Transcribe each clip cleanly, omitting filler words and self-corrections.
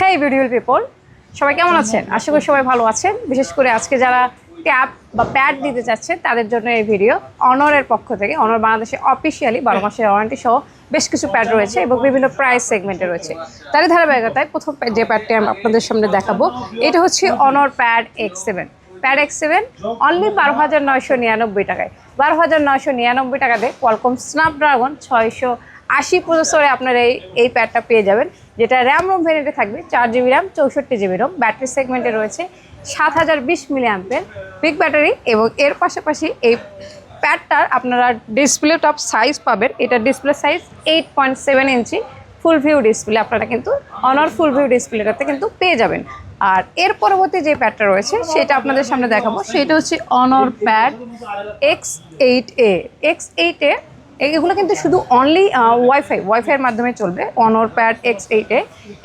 হেই beautiful people, সবাই কেমন আছেন? আশা করি সবাই ভালো আছেন। বিশেষ করে আজকে যারা ট্যাব বা প্যাড দিতে চাচ্ছেন তাদের জন্য এই ভিডিও। অনরের পক্ষ থেকে, অনর বাংলাদেশে অফিসিয়ালি 12 মাসের ওয়ারেন্টি সহ বেশ কিছু প্যাড রয়েছে এবং বিভিন্ন প্রাইস সেগমেন্টে রয়েছে। তারই ধারাবাহিকতায় প্রথম যে প্যাডটি আমি আপনাদের সামনে দেখাবো, এটা হচ্ছে অনর pad X7। Pad X7 only 12,999 টাকায়। 12,999 টাকাতে কোয়ালকম স্ন্যাপড্রাগন 680 প্রসেসরে আপনারা এই প্যাডটা পেয়ে যাবেন, যেটা র্যাম রোম ভেরিয়েন্টে থাকবে 4GB RAM 64GB Rome. Battery সেগমেন্টে রয়েছে 7020 মিলি অ্যাম্পের বিগ ব্যাটারি এবং এর পাশাপাশি এই প্যাডটার আপনারা ডিসপ্লে টপ সাইজ পাবেন। এটা ডিসপ্লে সাইজ 8.7 ইঞ্চি ফুল ভিউ ডিসপ্লে আপনারা কিন্তু অনর ফুল ভিউ ডিসপ্লেটাতে কিন্তু পেয়ে যাবেন। আর এর পরবর্তী যে প্যাডটা রয়েছে সেটা আপনাদের সামনে দেখাবো, সেটা হচ্ছে অনর প্যাড X8A। X8A এগুলো কিন্তু শুধু অনলি ওয়াইফাইয়ের মাধ্যমে চলবে। অনর প্যাড X8A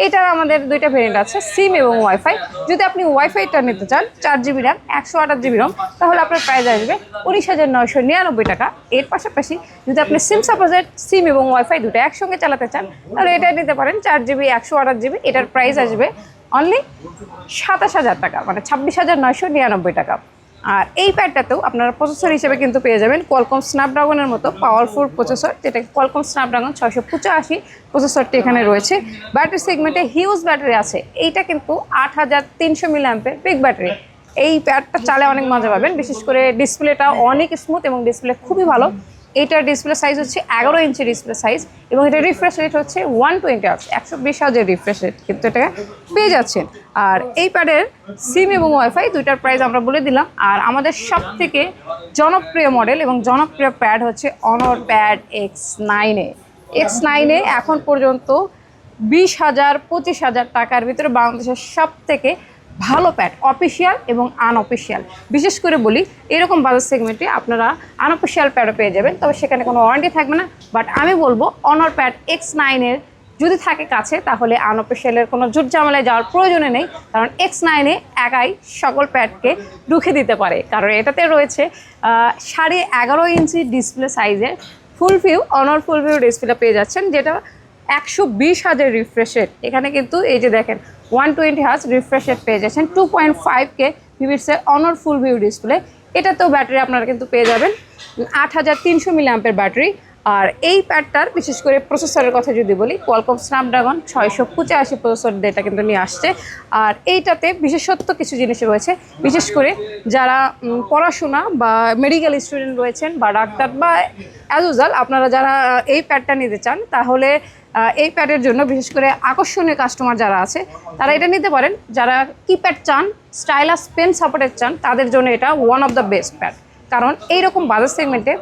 এটার আমাদের দুইটা ভেরিয়েন্ট আছে, সিম এবং ওয়াইফাই। যদি আপনি ওয়াইফাইটা নিতে চান 4GB র্যাম 128GB রোম, তাহলে আপনার প্রাইস আসবে 19,999 টাকা। এর পাশাপাশি যদি আপনি সিম এবং ওয়াইফাই দুটো একসঙ্গে চালাতে চান তাহলে এটা নিতে পারেন 4GB 128GB। এটার প্রাইস আসবে অনলি 27,000 টাকা, মানে 26,999 টাকা। আর এই প্যাডটাতেও আপনারা প্রসেসর হিসেবে কিন্তু পেয়ে যাবেন কোয়ালকম স্ন্যাপড্রাগনের মতো পাওয়ারফুল প্রসেসর, যেটা কোয়ালকম স্ন্যাপড্রাগন 685 প্রসেসরটি এখানে রয়েছে। ব্যাটারি সেগমেন্টে হিউজ ব্যাটারি আছে, এইটা কিন্তু 8300 মিলি অ্যাম্পের বিগ ব্যাটারি। এই প্যাডটা চালে অনেক মজা পাবেন, বিশেষ করে ডিসপ্লেটা অনেক স্মুথ এবং ডিসপ্লে খুবই ভালো। এইটার ডিসপ্লে সাইজ হচ্ছে 11 ইঞ্চি ডিসপ্লে সাইজ এবং এটা রিফ্রেশ রেট হচ্ছে 120 Hz, 120 Hz রিফ্রেশ রেট কিন্তু এটা পেয়ে যাচ্ছেন। আর এই প্যাডের সিম এবং ওয়াইফাই দুইটার প্রাইস আমরা বলে দিলাম। আর আমাদের সব থেকে জনপ্রিয় মডেল এবং জনপ্রিয় প্যাড হচ্ছে অনর প্যাড X9A। X9A এখন পর্যন্ত 20,000 25,000 টাকার ভিতরে বাংলাদেশের সব থেকে ভালো প্যাড, অফিসিয়াল এবং আনঅফিসিয়াল। বিশেষ করে বলি, এরকম বাজার সেগমেন্টে আপনারা আনঅফিসিয়াল প্যাডও পেয়ে যাবেন, তবে সেখানে কোনো ওয়ারেন্টি থাকবে না। বাট আমি বলবো অনর প্যাড X9 যদি থাকে কাছে, তাহলে আনঅফিসিয়ালের কোনো জুট ঝামেলায় যাওয়ার প্রয়োজনে নেই, কারণ X9 একাই সকল প্যাডকে রুখে দিতে পারে। কারণ এটাতে রয়েছে 11.5 ইঞ্চি ডিসপ্লে সাইজের অনর ফুল ভিউ ডিসপ্লে পেয়ে যাচ্ছেন, যেটা 120 Hz রিফ্রেশ রেট। এখানে কিন্তু এই যে দেখেন 120 Hz রিফ্রেশ রেট পেয়ে যাচ্ছেন। 2.5K ভিভিটসের অনর ফুল ভিউ ডিসপ্লে। এটাতেও ব্যাটারি আপনারা কিন্তু পেয়ে যাবেন 8300 মিলি অ্যাম্পের ব্যাটারি। আর এই প্যাডটার বিশেষ করে প্রসেসরের কথা যদি বলি, কোয়ালকম স্ন্যাপড্রাগন 685 প্রসেসর ডেটা কিন্তু নিয়ে আসছে। আর এইটাতে বিশেষত্ব কিছু জিনিস রয়েছে, বিশেষ করে যারা পড়াশোনা বা মেডিকেল স্টুডেন্ট রয়েছেন বা ডাক্তার বা অ্যাজ ইউজুয়াল আপনারা যারা এই প্যাডটা নিতে চান, তাহলে এই প্যাডের জন্য বিশেষ করে আকর্ষণীয় কাস্টমার যারা আছে তারা এটা নিতে পারেন। যারা কিপ্যাড চান, স্টাইলাস পেন সাপোর্টেড চান, তাদের জন্য এটা one of the best pad. কারণ এইরকম বাজার সেগমেন্টে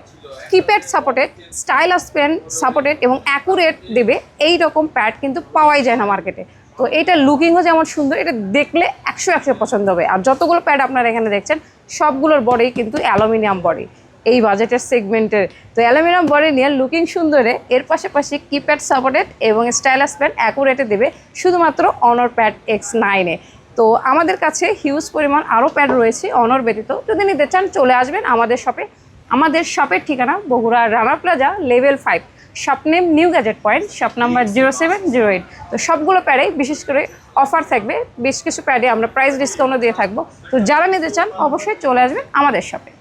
keypad supported, stylus pen supported এবং অ্যাকুরেট দেবে এই রকম প্যাড কিন্তু পাওয়াই যায় না মার্কেটে। তো এটা লুকিংও যেমন সুন্দর, এটা দেখলে 100 পছন্দ হবে। আর যতগুলো প্যাড আপনারা এখানে দেখছেন সবগুলোর বডি কিন্তু অ্যালুমিনিয়াম বডি এই বাজেটের সেগমেন্টের। তো অ্যালুমিনিয়াম বডি নিয়ে লুকিং সুন্দরে এর পাশাপাশি কিপ্যাড সাপোর্টেড এবং স্টাইলাস পেন অ্যাকুরেটে দেবে শুধুমাত্র অনর প্যাড X9। তো আমাদের কাছে হিউজ পরিমাণ আরও প্যাড রয়েছে অনর ব্যতীত। যদি নিতে চান চলে আসবেন আমাদের শপে। আমাদের শপের ঠিকানা Bogura Rana plaza level 5, shop name new gadget point, shop number 0708। তো সবগুলো প্যাডেই বিশেষ করে অফার থাকবে, বেশ কিছু প্যাডে আমরা প্রাইস ডিসকাউন্টও দিয়ে থাকবো। তো যারা নিতে চান অবশ্যই চলে আসবেন আমাদের শপে।